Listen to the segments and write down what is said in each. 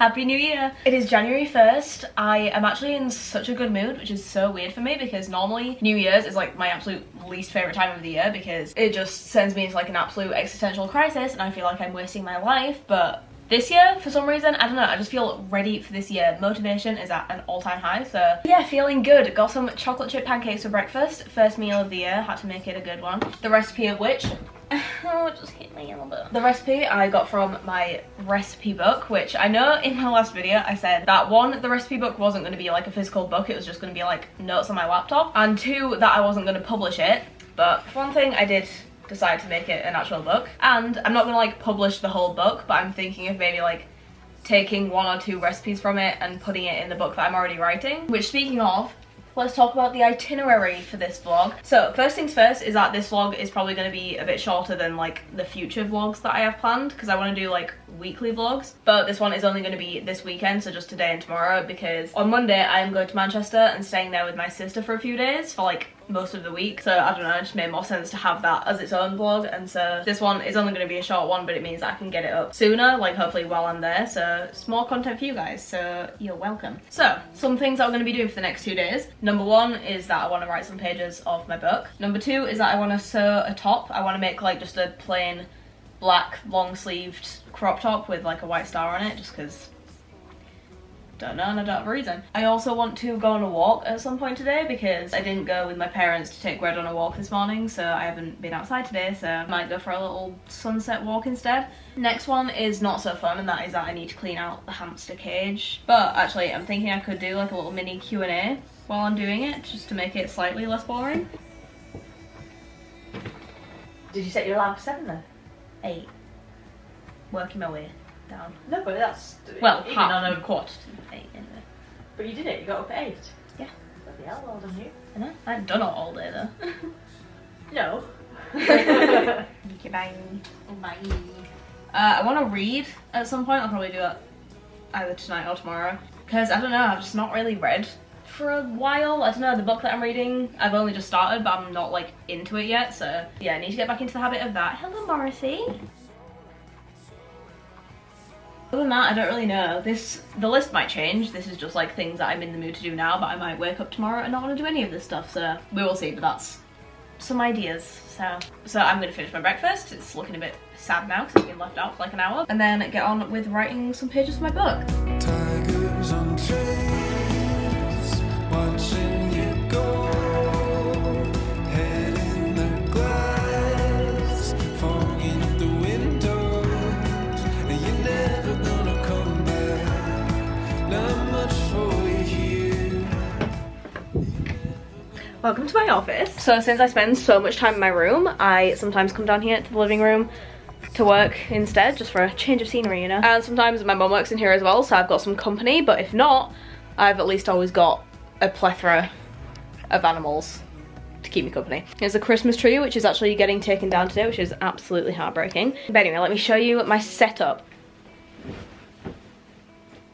Happy New Year! It is January 1st. I am actually in such a good mood, which is so weird for me because normally New Year's is like my absolute least favourite time of the year because it just sends me into like an absolute existential crisis and I feel like I'm wasting my life. But this year, for some reason, I don't know, I just feel ready for this year. Motivation is at an all-time high, so yeah, feeling good. Got some chocolate chip pancakes for breakfast. First meal of the year, had to make it a good one. The recipe of which, oh, it just hit me a little bit. The recipe I got from my recipe book, which I know in my last video I said that one, the recipe book wasn't going to be like a physical book, it was just going to be like notes on my laptop, and two, that I wasn't going to publish it. But one thing I did decide to make it an actual book, and I'm not gonna like publish the whole book, but I'm thinking of maybe like taking one or two recipes from it and putting it in the book that I'm already writing. Which, speaking of, let's talk about the itinerary for this vlog. So first things first is that this vlog is probably going to be a bit shorter than like the future vlogs that I have planned, because I want to do like weekly vlogs, but this one is only going to be this weekend, so just today and tomorrow, because on Monday I am going to Manchester and staying there with my sister for a few days for like most of the week. So I don't know, it just made more sense to have that as its own vlog, and so this one is only going to be a short one, but it means that I can get it up sooner, like hopefully while I'm there, so it's more content for you guys, so you're welcome. So some things that I'm going to be doing for the next 2 days. Number one is that I want to write some pages of my book. Number two is that I want to sew a top. I want to make like just a plain black long sleeved crop top with like a white star on it, just because don't know, and I don't have a reason. I also want to go on a walk at some point today because I didn't go with my parents to take Red on a walk this morning, so I haven't been outside today, so I might go for a little sunset walk instead. Next one is not so fun, and that is that I need to clean out the hamster cage. But actually I'm thinking I could do like a little mini Q&A while I'm doing it, just to make it slightly less boring. Did you set your alarm for 7 then? 8. Working my way down. No, but that's... Well, even half, on a quarter to 8 anyway. But you did it, you got up at 8? Yeah. Bloody hell, well done you. I know, I hadn't done it all day though. No. Okay, bye. Bye. I want to read at some point. I'll probably do it either tonight or tomorrow, because I don't know, I've just not really read for a while. I don't know, the book that I'm reading, I've only just started, but I'm not like into it yet, so yeah, I need to get back into the habit of that. Hello, Morrissey. Other than that, I don't really know. The list might change. This is just like things that I'm in the mood to do now, but I might wake up tomorrow and not want to do any of this stuff, so we will see, but that's some ideas. So I'm gonna finish my breakfast. It's looking a bit sad now because it's been left out for like an hour, and then get on with writing some pages for my book. Tigers on trains, watching you go, head in the glass, fog in the windows, and you're never gonna come back, not much for you here. Welcome to my office. So since I spend so much time in my room, I sometimes come down here to the living room to work instead, just for a change of scenery, you know. And sometimes my mum works in here as well, so I've got some company, but if not, I've at least always got a plethora of animals to keep me company. There's a Christmas tree, which is actually getting taken down today, which is absolutely heartbreaking. But anyway, let me show you my setup.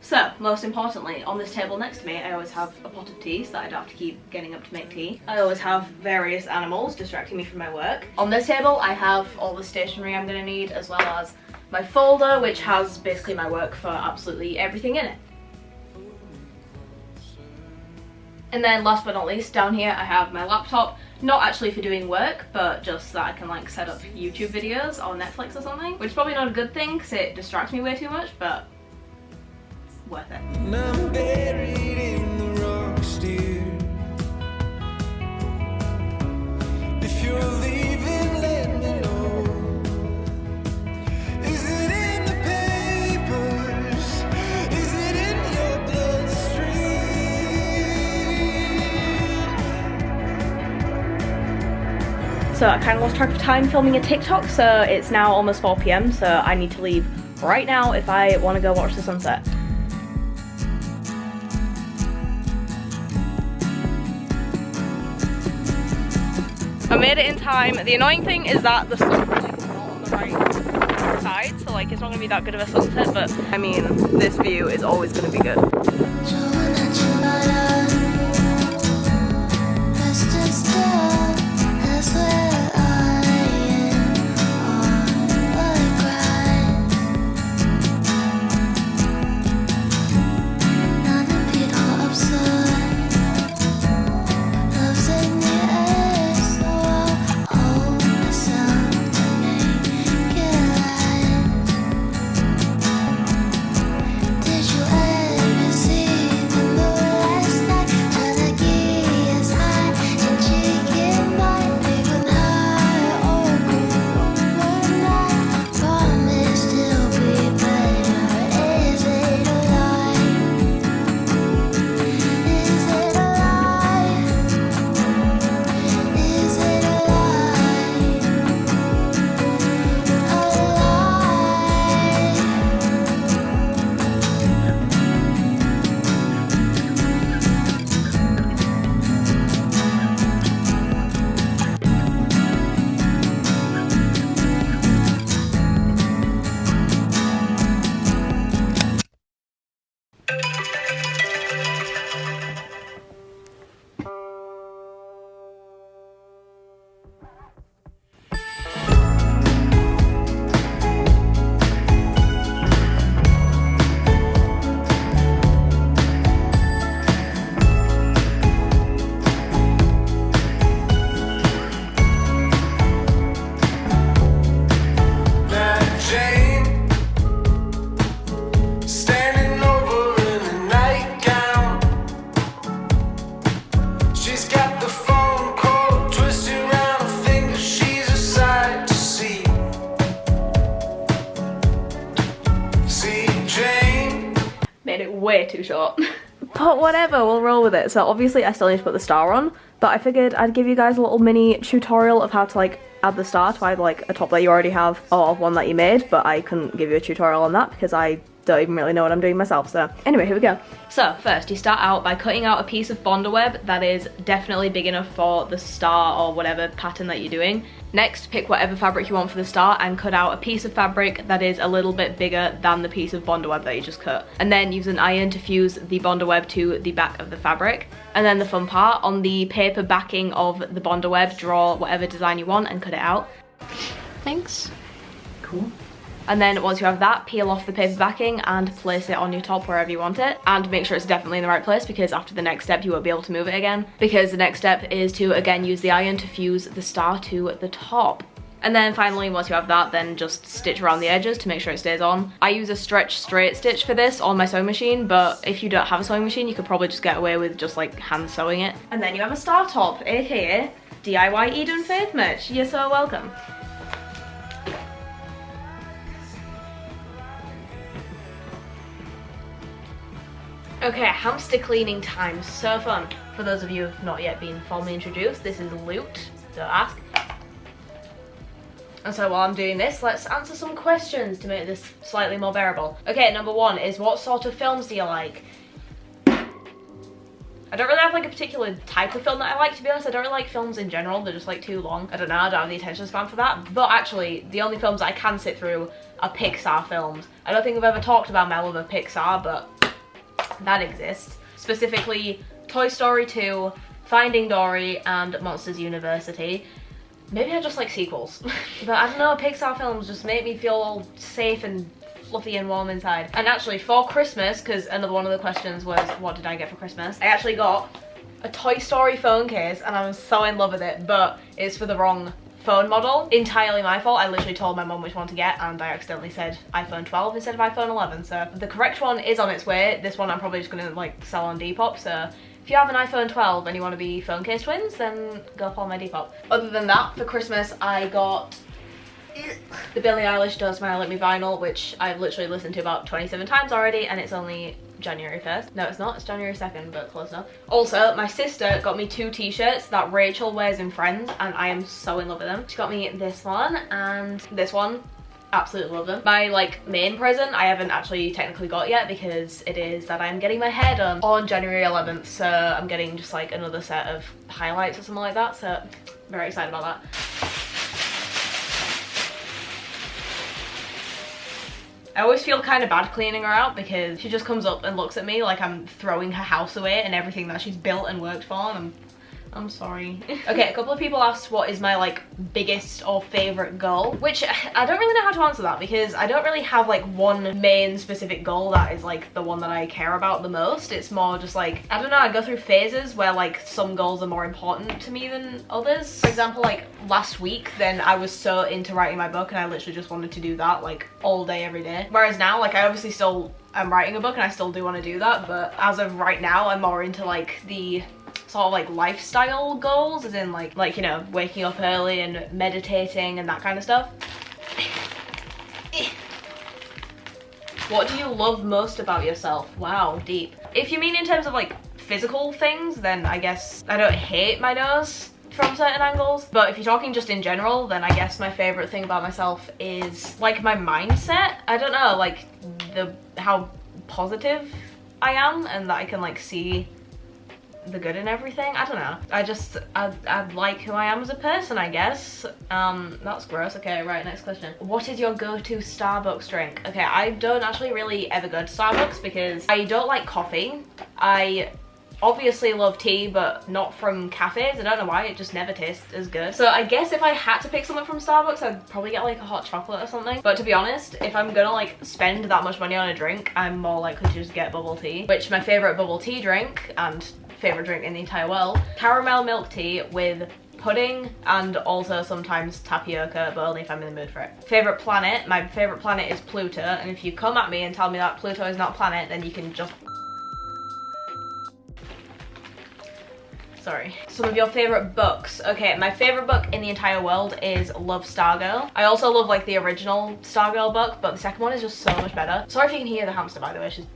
So, most importantly, on this table next to me, I always have a pot of tea so that I don't have to keep getting up to make tea. I always have various animals distracting me from my work. On this table, I have all the stationery I'm going to need, as well as my folder, which has basically my work for absolutely everything in it. And then last but not least, down here I have my laptop, not actually for doing work, but just so that I can like set up YouTube videos or Netflix or something, which is probably not a good thing because it distracts me way too much, but worth it. And I'm buried in the rocks, dear. If you're leaving, let me know. Is it in the papers? Is it in your bloodstream? So I kind of lost track of time filming a TikTok, so it's now almost 4 PM, so I need to leave right now if I want to go watch the sunset. I made it in time. The annoying thing is that the sunlight is not on the right side, so like it's not going to be that good of a sunset, but I mean, this view is always going to be good. way too short. But whatever, we'll roll with it. So obviously I still need to put the star on, but I figured I'd give you guys a little mini tutorial of how to like add the star to either like a top that you already have or one that you made, but I couldn't give you a tutorial on that because I don't even really know what I'm doing myself. So anyway, here we go. So first you start out by cutting out a piece of bonder web that is definitely big enough for the star or whatever pattern that you're doing. Next, pick whatever fabric you want for the star and cut out a piece of fabric that is a little bit bigger than the piece of bonder web that you just cut. And then use an iron to fuse the bonder web to the back of the fabric. And then the fun part, on the paper backing of the bonder web, draw whatever design you want and cut it out. Thanks. Cool. And then once you have that, peel off the paper backing and place it on your top wherever you want it. And make sure it's definitely in the right place, because after the next step you won't be able to move it again. Because the next step is to again use the iron to fuse the star to the top. And then finally, once you have that, then just stitch around the edges to make sure it stays on. I use a stretch straight stitch for this on my sewing machine, but if you don't have a sewing machine, you could probably just get away with just like hand sewing it. And then you have a star top, aka DIY Eden Faith merch. You're so welcome. Okay, hamster cleaning time, so fun. For those of you who have not yet been formally introduced, this is Loot, don't ask. And so while I'm doing this, let's answer some questions to make this slightly more bearable. Okay, number one is, what sort of films do you like? I don't really have like a particular type of film that I like, to be honest. I don't really like films in general, they're just like too long. I don't know, I don't have the attention span for that. But actually, the only films I can sit through are Pixar films. I don't think I've ever talked about my love of Pixar, but that exists. Specifically, Toy Story 2, Finding Dory, and Monsters University. Maybe I just like sequels. But I don't know, Pixar films just make me feel all safe and fluffy and warm inside. And actually for Christmas, because another one of the questions was what did I get for Christmas, I actually got a Toy Story phone case and I'm so in love with it, but it's for the wrong phone model. Entirely my fault. I literally told my mum which one to get and I accidentally said iPhone 12 instead of iPhone 11, so the correct one is on its way. This one I'm probably just gonna like sell on Depop, so if you have an iPhone 12 and you want to be phone case twins, then go follow my Depop. Other than that, for Christmas I got the Billie Eilish Don't Smile at Me vinyl, which I've literally listened to about 27 times already, and it's only January 1st. No, it's not, it's January 2nd, but close enough. Also, my sister got me 2 t-shirts that Rachel wears in Friends, and I am so in love with them. She got me this one and this one. Absolutely love them. My like main present I haven't actually technically got yet, because it is that I'm getting my hair done on January 11th, so I'm getting just like another set of highlights or something like that, so very excited about that. I always feel kind of bad cleaning her out because she just comes up and looks at me like I'm throwing her house away and everything that she's built and worked for, and I'm sorry. Okay, a couple of people asked what is my like biggest or favorite goal, which I don't really know how to answer that, because I don't really have like one main specific goal that is like the one that I care about the most. It's more just like, I don't know, I go through phases where like some goals are more important to me than others. For example, like last week, then I was so into writing my book and I literally just wanted to do that like all day, every day. Whereas now, like I obviously still am writing a book and I still do want to do that, but as of right now, I'm more into like the sort of like lifestyle goals, as in like you know, waking up early and meditating and that kind of stuff. What do you love most about yourself? Wow, deep. If you mean in terms of like physical things, then I guess I don't hate my nose from certain angles, but if you're talking just in general, then I guess my favorite thing about myself is like my mindset. I don't know, like how positive I am and that I can like see the good in everything. I don't know, I like who I am as a person, I guess. That's gross. Okay, right, next question. What is your go-to Starbucks drink? Okay, I don't actually really ever go to Starbucks because I don't like coffee. I obviously love tea, but not from cafes. I don't know why, it just never tastes as good. So I guess if I had to pick something from Starbucks, I'd probably get like a hot chocolate or something. But to be honest, if I'm gonna like spend that much money on a drink, I'm more likely to just get bubble tea, which my favorite bubble tea drink and favorite drink in the entire world, caramel milk tea with pudding and also sometimes tapioca, but only if I'm in the mood for it. Favorite planet? My favorite planet is Pluto, and if you come at me and tell me that Pluto is not a planet, then you can just... Sorry. Some of your favorite books. Okay, my favorite book in the entire world is Love, Stargirl. I also love like the original Stargirl book, but the second one is just so much better. Sorry if you can hear the hamster, by the way, she's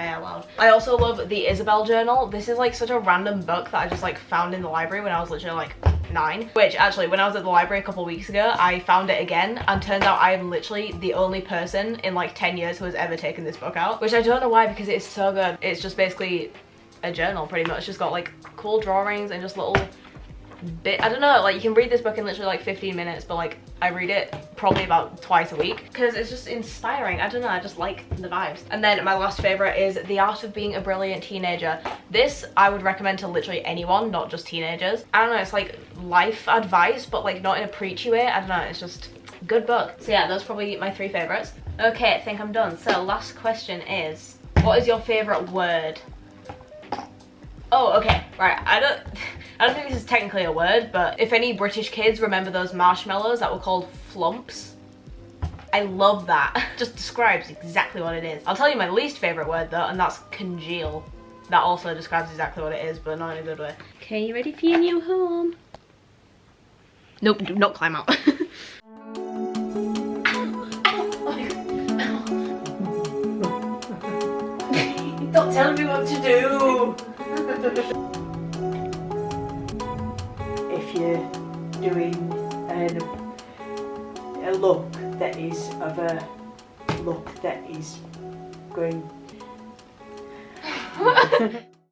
bear loud. I also love the Isabel journal. This is like such a random book that I just like found in the library when I was literally like 9, which actually when I was at the library a couple weeks ago I found it again, and turns out I am literally the only person in like 10 years who has ever taken this book out, which I don't know why, because it's so good. It's just basically a journal pretty much. It's just got like cool drawings and just little bit, I don't know, like you can read this book in literally like 15 minutes, but like I read it probably about twice a week because it's just inspiring. I don't know, I just like the vibes. And then my last favorite is The Art of Being a Brilliant Teenager. This I would recommend to literally anyone, not just teenagers. I don't know, it's like life advice, but like not in a preachy way. I don't know, it's just a good book. So yeah, those are probably my 3 favorites. Okay, I think I'm done. So last question is, what is your favorite word? Oh, okay, right, I don't think this is technically a word, but if any British kids remember those marshmallows that were called flumps, I love that. Just describes exactly what it is. I'll tell you my least favorite word though, and that's congeal. That also describes exactly what it is, but not in a good way. Okay, you ready for your new home? Nope, do not climb out. Stop telling me what to do! If you're doing a look that is of a look that is going